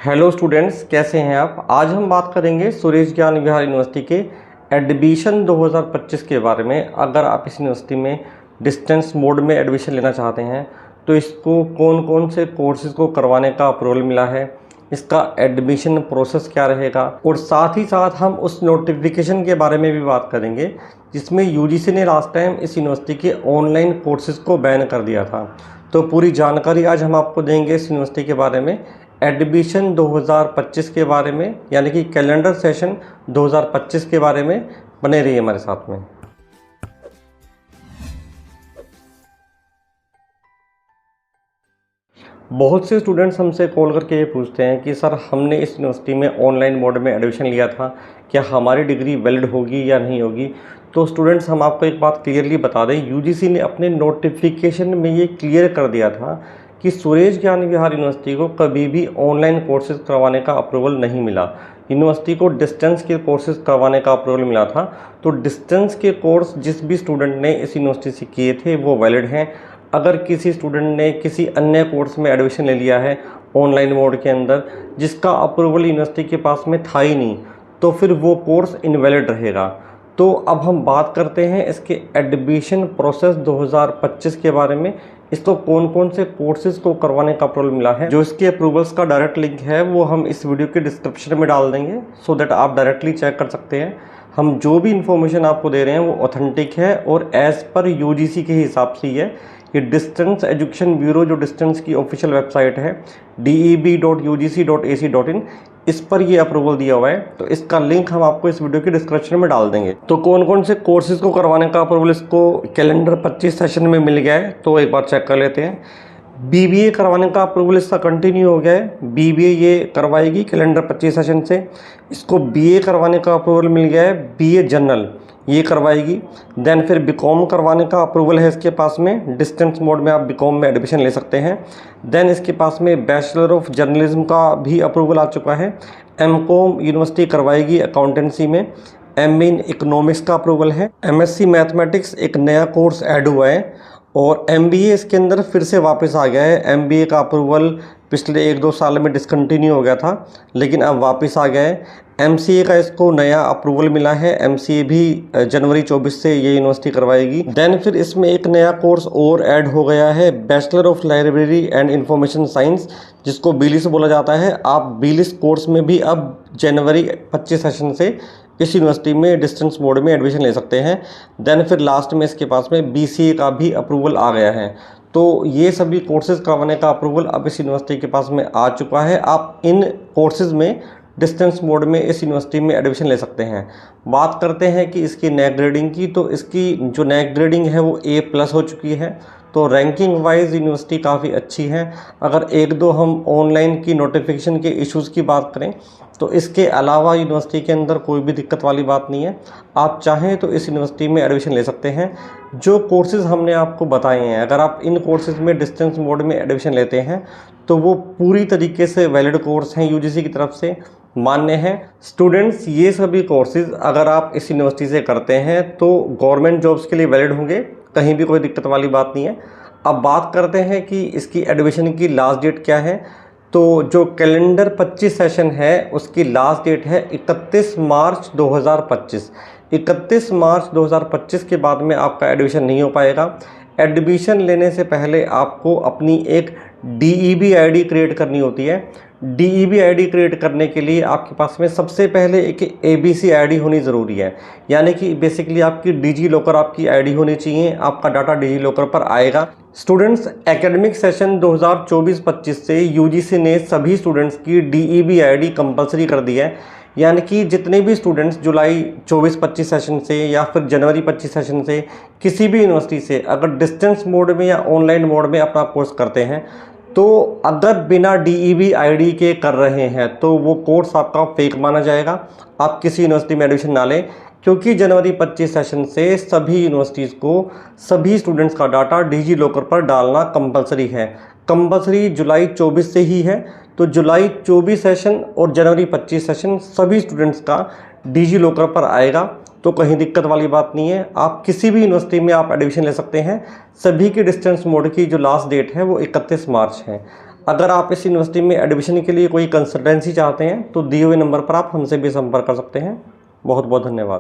Hello students, कैसे हैं आप। आज हम बात करेंगे सुरेश ज्ञान विहार यूनिवर्सिटी के एडमिशन 2025 के बारे में। अगर आप इस यूनिवर्सिटी में डिस्टेंस मोड में एडमिशन लेना चाहते हैं तो इसको कौन कौन से कोर्सेज़ को करवाने का अप्रूवल मिला है, इसका एडमिशन प्रोसेस क्या रहेगा, और साथ ही साथ हम उस नोटिफिकेशन के बारे में भी बात करेंगे जिसमें यूजीसी ने लास्ट टाइम इस यूनिवर्सिटी के ऑनलाइन कोर्सेज़ को बैन कर दिया था। तो पूरी जानकारी आज हम आपको देंगे इस यूनिवर्सिटी के बारे में, एडमिशन 2025 के बारे में, यानी कि कैलेंडर सेशन 2025 के बारे में। बने रहिए हमारे साथ में। बहुत से स्टूडेंट्स हमसे कॉल करके ये पूछते हैं कि सर, हमने इस यूनिवर्सिटी में ऑनलाइन मोड में एडमिशन लिया था, क्या हमारी डिग्री वैलिड होगी या नहीं होगी। तो स्टूडेंट्स, हम आपको एक बात क्लियरली बता दें, यूजीसी ने अपने नोटिफिकेशन में ये क्लियर कर दिया था कि सुरेश ज्ञान विहार यूनिवर्सिटी को कभी भी ऑनलाइन कोर्सेज करवाने का अप्रूवल नहीं मिला। यूनिवर्सिटी को डिस्टेंस के कोर्सेज करवाने का अप्रूवल मिला था। तो डिस्टेंस के कोर्स जिस भी स्टूडेंट ने इस यूनिवर्सिटी से किए थे वो वैलिड हैं। अगर किसी स्टूडेंट ने किसी अन्य कोर्स में एडमिशन ले लिया है ऑनलाइन मोड के अंदर जिसका अप्रूवल यूनिवर्सिटी के पास में था ही नहीं, तो फिर वो कोर्स इनवैलिड रहेगा। तो अब हम बात करते हैं इसके एडमिशन प्रोसेस 2025 के बारे में। इसको कौन कौन से कोर्सेज को करवाने का अप्रूवल मिला है, जो इसके अप्रूवल्स का डायरेक्ट लिंक है वो हम इस वीडियो के डिस्क्रिप्शन में डाल देंगे, सो दैट आप डायरेक्टली चेक कर सकते हैं। हम जो भी इन्फॉर्मेशन आपको दे रहे हैं वो ऑथेंटिक है और एज़ पर यूजीसी के हिसाब से ही है। ये डिस्टेंस एजुकेशन ब्यूरो, जो डिस्टेंस की ऑफिशियल वेबसाइट है deb.ugc.ac.in, इस पर ये अप्रूवल दिया हुआ है। तो इसका लिंक हम आपको इस वीडियो के डिस्क्रिप्शन में डाल देंगे। तो कौन कौन से कोर्सेज को करवाने का अप्रूवल इसको कैलेंडर 25 सेशन में मिल गया है, तो एक बार चेक कर लेते हैं। बीबीए करवाने का अप्रूवल इसका कंटिन्यू हो गया है। बीबीए ये करवाएगी कैलेंडर 25 सेशन से। इसको बीए करवाने का अप्रूवल मिल गया है, बीए जनरल ये करवाएगी। देन फिर बीकॉम करवाने का अप्रूवल है इसके पास में, डिस्टेंस मोड में आप बीकॉम में एडमिशन ले सकते हैं। देन इसके पास में बैचलर ऑफ जर्नलिज्म का भी अप्रूवल आ चुका है। एमकॉम यूनिवर्सिटी करवाएगी अकाउंटेंसी में। एमए इन इकोनॉमिक्स का अप्रूवल है। एमएससी मैथमेटिक्स एक नया कोर्स ऐड हुआ है और एमबीए इसके अंदर फिर से वापस आ गया है। एमबीए का अप्रूवल पिछले 1-2 साल में डिसकंटिन्यू हो गया था, लेकिन अब वापस आ गया है। एमसीए का इसको नया अप्रूवल मिला है। एमसीए भी जनवरी 24 से ये यूनिवर्सिटी करवाएगी। देन फिर इसमें एक नया कोर्स और ऐड हो गया है, bachelor of library and information science, जिसको बीलिस बोला जाता है। आप बीलिस कोर्स में भी अब जनवरी 25 सेशन से इस यूनिवर्सिटी में डिस्टेंस मोड में एडमिशन ले सकते हैं। देन फिर लास्ट में इसके पास में बीसीए का भी अप्रूवल आ गया है। तो ये सभी कोर्सेज़ करवाने का अप्रूवल अब इस यूनिवर्सिटी के पास में आ चुका है। आप इन कोर्सेज़ में डिस्टेंस मोड में इस यूनिवर्सिटी में एडमिशन ले सकते हैं। बात करते हैं कि इसकी नैक ग्रेडिंग की, तो इसकी जो नैक ग्रेडिंग है वो A+ हो चुकी है। तो रैंकिंग वाइज यूनिवर्सिटी काफ़ी अच्छी है। अगर 1-2 हम ऑनलाइन की नोटिफिकेशन के इश्यूज़ की बात करें तो इसके अलावा यूनिवर्सिटी के अंदर कोई भी दिक्कत वाली बात नहीं है। आप चाहें तो इस यूनिवर्सिटी में एडमिशन ले सकते हैं। जो कोर्सेज़ हमने आपको बताए हैं, अगर आप इन कोर्सेज़ में डिस्टेंस मोड में एडमिशन लेते हैं तो वो पूरी तरीके से वैलिड कोर्स हैं, यूजीसी की तरफ से मान्य हैं। स्टूडेंट्स, ये सभी कोर्सेज़ अगर आप इस यूनिवर्सिटी से करते हैं तो गवर्नमेंट जॉब्स के लिए वैलिड होंगे, कहीं भी कोई दिक्कत वाली बात नहीं है। अब बात करते हैं कि इसकी एडमिशन की लास्ट डेट क्या है। तो जो कैलेंडर 25 सेशन है उसकी लास्ट डेट है 31 मार्च 2025। 31 मार्च 2025 के बाद में आपका एडमिशन नहीं हो पाएगा। एडमिशन लेने से पहले आपको अपनी एक DEB आईडी क्रिएट करनी होती है। DEB आईडी क्रिएट करने के लिए आपके पास में सबसे पहले एक ABC आईडी होनी ज़रूरी है, यानी कि बेसिकली आपकी डिजी लॉकर आपकी आईडी होनी चाहिए। आपका डाटा डिजी लॉकर पर आएगा। स्टूडेंट्स, एकेडमिक सेशन 2024-25 से यूजीसी ने सभी स्टूडेंट्स की DEB आईडी कंपलसरी कर दी है, यानी कि जितने भी स्टूडेंट्स जुलाई 24-25 सेशन से या फिर जनवरी 25 सेशन से किसी भी यूनिवर्सिटी से अगर डिस्टेंस मोड में या ऑनलाइन मोड में अपना कोर्स करते हैं, तो अगर बिना DEB आईडी के कर रहे हैं तो वो कोर्स आपका फेक माना जाएगा। आप किसी यूनिवर्सिटी में एडमिशन ना लें, क्योंकि जनवरी 25 सेशन से सभी यूनिवर्सिटीज़ को सभी स्टूडेंट्स का डाटा डिजी लॉकर पर डालना कंपलसरी है। कंपलसरी जुलाई 24 से ही है। तो जुलाई 24 सेशन और जनवरी 25 सेशन सभी स्टूडेंट्स का डिजी लॉकर पर आएगा। तो कहीं दिक्कत वाली बात नहीं है। आप किसी भी यूनिवर्सिटी में आप एडमिशन ले सकते हैं। सभी की डिस्टेंस मोड की जो लास्ट डेट है वो 31 मार्च है। अगर आप इस यूनिवर्सिटी में एडमिशन के लिए कोई कंसल्टेंसी चाहते हैं तो दिए हुए नंबर पर आप हमसे भी संपर्क कर सकते हैं। बहुत बहुत धन्यवाद।